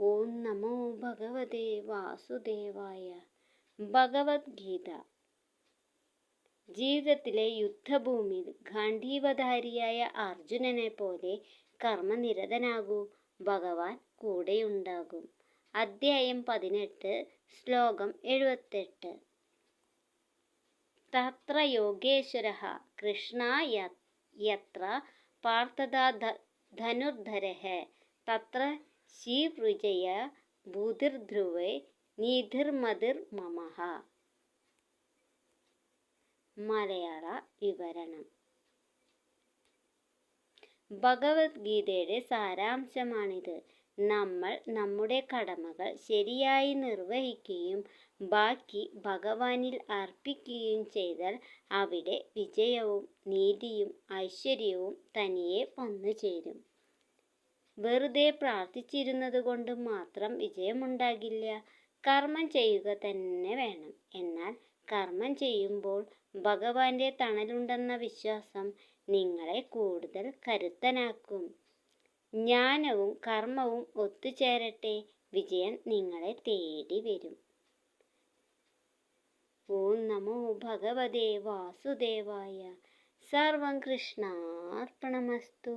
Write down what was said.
ഓം നമോ ഭഗവതേ വാസുദേവായ. ഭഗവത്ഗീത. ജീവിതത്തിലെ യുദ്ധഭൂമിയിൽ ഗാന്ധീവധാരിയായ അർജുനനെ പോലെ കർമ്മനിരതനാകൂ. ഭഗവാൻ കൂടെയുണ്ടാകും. അധ്യായം 18, ശ്ലോകം 78. തത്ര യോഗേശ്വരഃ കൃഷ്ണാ യത്ര പാർത്ഥതാ ധനുർധരഃ തത്ര ശീവൃജയ ഭൂതിർധ്രുവേ നീതിർമതിർമമഃ. മലയാള വിവരണം. ഭഗവത്ഗീതയുടെ സാരാംശമാണിത്. നമ്മൾ നമ്മുടെ കടമകൾ ശരിയായി നിർവഹിക്കുകയും ബാക്കി ഭഗവാനിൽ അർപ്പിക്കുകയും ചെയ്താൽ അവിടെ വിജയവും നീതിയും ഐശ്വര്യവും തനിയെ വന്നുചേരും. വെറുതെ പ്രാർത്ഥിച്ചിരുന്നതുകൊണ്ട് മാത്രം വിജയമുണ്ടാകില്ല. കർമ്മം ചെയ്യുക തന്നെ വേണം. എന്നാൽ കർമ്മം ചെയ്യുമ്പോൾ ഭഗവാന്റെ തണലുണ്ടെന്ന വിശ്വാസം നിങ്ങളെ കൂടുതൽ കരുത്തനാക്കും. ജ്ഞാനവും കർമ്മവും ഒത്തുചേരട്ടെ. വിജയം നിങ്ങളെ തേടി വരും. ഓം നമോ ഭഗവതേ വാസുദേവായ. സർവം കൃഷ്ണാർപ്പണമസ്തു.